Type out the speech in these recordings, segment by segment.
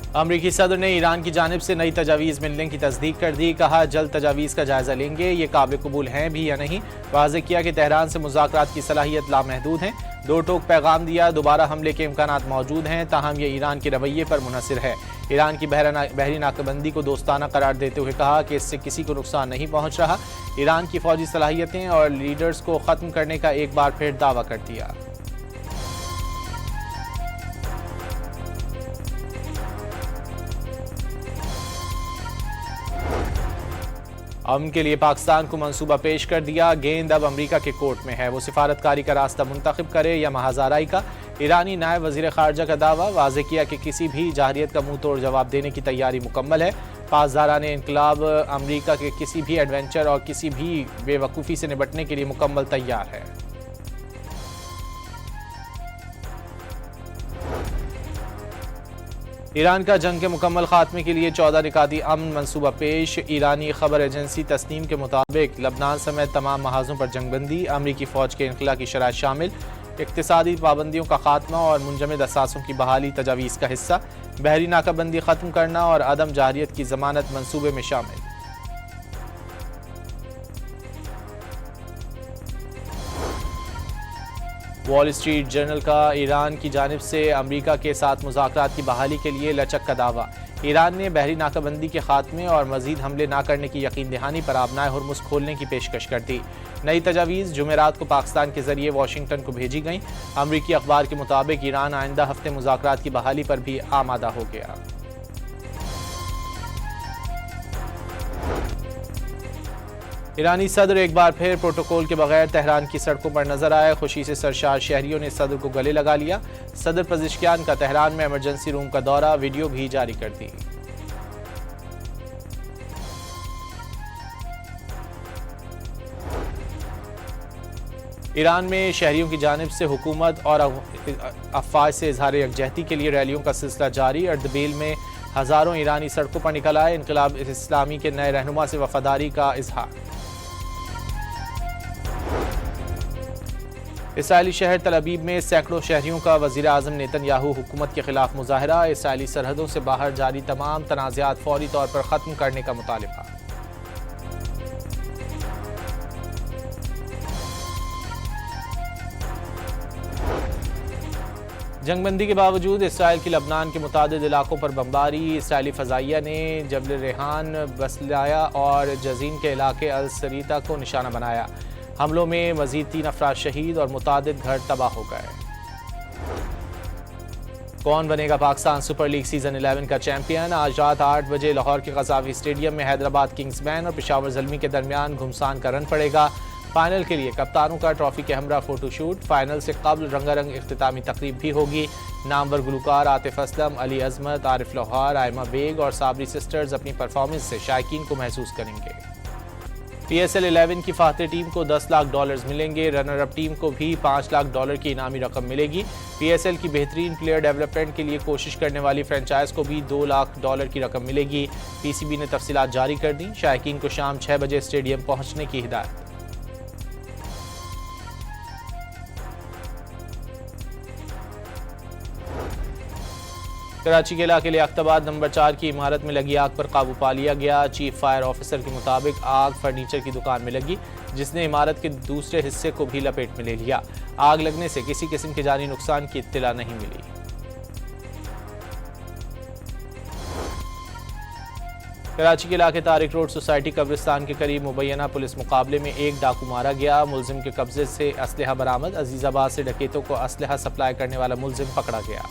अमरीकी सदर ने ईरान की जानिब से नई तजावीज़ मिलने की तस्दीक कर दी। कहा जल्द तजावीज़ का जायजा लेंगे, ये काबिल कबूल हैं भी या नहीं। वाज़ेह किया कि तेहरान से मुज़ाकरात की सलाहियत लामहदूद है। दो टोक पैगाम दिया, दोबारा हमले के इम्कानात मौजूद हैं, ताहम ये ईरान के रवैये पर मुनहसिर है। ईरान की बहरी नाकाबंदी को दोस्ताना करार देते हुए कहा कि इससे किसी को नुकसान नहीं पहुँच रहा। ईरान की फौजी सलाहियतें और लीडर्स को ख़त्म करने का एक बार फिर दावा कर दिया। अमन के लिए पाकिस्तान को मंसूबा पेश कर दिया। गेंद अब अमरीका के कोर्ट में है, वो सिफारतकारी का रास्ता मुंतखब करे या महाजाराई का। ईरानी नायब वजीर खारजा का दावा। वाज़ेह किया कि किसी भी जाहरियत का मुंह तोड़ जवाब देने की तैयारी मुकम्मल है। पासदारान इनकलाब अमरीका के किसी भी एडवेंचर और किसी भी बेवकूफ़ी से निपटने के लिए मुकम्मल तैयार है। ईरान का जंग के मुकम्मल खात्मे के लिए 14 निकाती अमन मंसूबा पेश। ईरानी खबर एजेंसी तस्नीम के मुताबिक लबनान समेत तमाम महाजों पर जंगबंदी, अमरीकी फ़ौज के इनखला की शराइत शामिल, इक्तिसादी पाबंदियों का खात्मा और मुंजमद असासों की बहाली तजावीज़ का हिस्सा, बहरी नाकाबंदी ख़त्म करना और अदम जारियत की ज़मानत मंसूबे में शामिल। वॉल स्ट्रीट जर्नल का ईरान की जानिब से अमरीका के साथ मुज़ाकरात की बहाली के लिए लचक का दावा। ईरान ने बहरी नाकाबंदी के खात्मे और मजीद हमले न करने की यकीन दहानी पर आबनाए हुर्मुज़ खोलने की पेशकश कर दी। नई तजावीज़ जुमेरात को पाकिस्तान के जरिए वाशिंगटन को भेजी गईं। अमरीकी अखबार के मुताबिक ईरान आइंदा हफ्ते मुज़ाकरात की बहाली पर भी आमादा हो गया। ईरानी सदर एक बार फिर प्रोटोकॉल के बगैर तेहरान की सड़कों पर नजर आए। खुशी से सरशार शहरियों ने सदर को गले लगा लिया। सदर पज़िशकियान का तेहरान में इमरजेंसी रूम का दौरा, वीडियो भी जारी कर दी। ईरान में शहरियों की जानिब से हुकूमत और अफवाज से इजहार यकजहती के लिए रैलियों का सिलसिला जारी। अर्दबील में हज़ारों ईरानी सड़कों पर निकल आए। इनकलाब इस्लामी के नए रहनुमा से वफादारी का इजहार। इसराइली शहर तल अबीब में सैकड़ों शहरियों का वज़ीर आज़म नेतन्याहू हुकूमत के खिलाफ मुजाहरा। इसराइली सरहदों से बाहर जारी तमाम तनाज़ात फौरी तौर पर ख़त्म करने का मुतालिबा। जंगबंदी के बावजूद इसराइल की लबनान के मुतादिद इलाकों पर बमबारी। इसराइली फ़ज़ाइया ने जबल रेहान, बसलाया और जजीन के इलाके अल सरीता को निशाना बनाया। हमलों में मजीद 3 अफराद शहीद और मुतादिद घर तबाह हो गए। कौन बनेगा पाकिस्तान सुपर लीग सीजन 11 का चैंपियन? आज रात 8 बजे लाहौर के क़ज़ाफ़ी स्टेडियम में हैदराबाद किंग्समैन और पेशावर ज़ल्मी के दरमियान घुमसान का रन पड़ेगा। फाइनल के लिए कप्तानों का ट्रॉफी के हमरा फोटोशूट। फाइनल से कबल रंगारंग इख्तितामी तकरीब भी होगी। नामवर गुलकार आतिफ असलम, अली अजमत, आरिफ लोहार, आयमा बेग और साबरी सिस्टर्स अपनी परफॉर्मेंस से शायकीन को महसूस करेंगे। PSL 11 की फातह टीम को $10 लाख मिलेंगे। रनर अप टीम को भी $5 लाख की इनामी रकम मिलेगी। PSL की बेहतरीन प्लेयर डेवलपमेंट के लिए कोशिश करने वाली फ्रेंचाइज को भी $2 लाख की रकम मिलेगी। PCB ने तफसीलात जारी कर दी। शायकीन को शाम 6 बजे स्टेडियम पहुंचने की हिदायत। कराची के इलाके लियाकताबाद नंबर 4 की इमारत में लगी आग पर काबू पा लिया गया। चीफ फायर ऑफिसर के मुताबिक आग फर्नीचर की दुकान में लगी, जिसने इमारत के दूसरे हिस्से को भी लपेट में ले लिया। आग लगने से किसी किस्म के जानी नुकसान की इत्तला नहीं मिली। कराची के इलाके तारिक रोड सोसाइटी कब्रिस्तान के करीब मुबैना पुलिस मुकाबले में एक डाकू मारा गया। मुलजिम के कब्जे से असलहा बरामद। अजीजाबाद से डकैतों को असलहा सप्लाई करने वाला मुलजिम पकड़ा गया।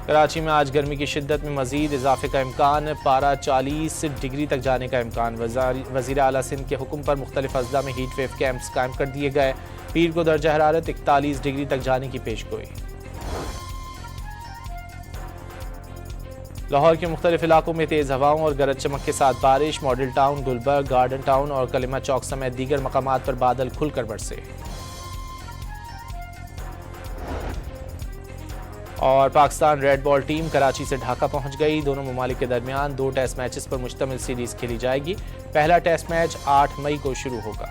कराची में आज गर्मी की शिद्दत में मजीद इजाफे का इम्कान। पारा 40 डिग्री तक जाने का इम्कान। वज़ीर आला सिंध के हुक्म पर मुख्तलिफ अजला में हीट वेव कैंप्स कायम कर दिए गए। पीर को दर्जा हरारत 41 डिग्री तक जाने की पेशगोई। लाहौर के मुख्तलिफ इलाकों में तेज़ हवाओं और गरज चमक के साथ बारिश। मॉडल टाउन, गुलबर्ग, गार्डन टाउन और कलिमा चौक समेत दीगर मकामात पर बादल खुलकर बरसे। और Pakistan red ball team Karachi से ढाका पहुंच गई। दोनों ममालिक के दरमियान 2 टेस्ट मैचेस पर मुश्तमिल सीरीज खेली जाएगी। पहला टेस्ट मैच 8 मई को शुरू होगा।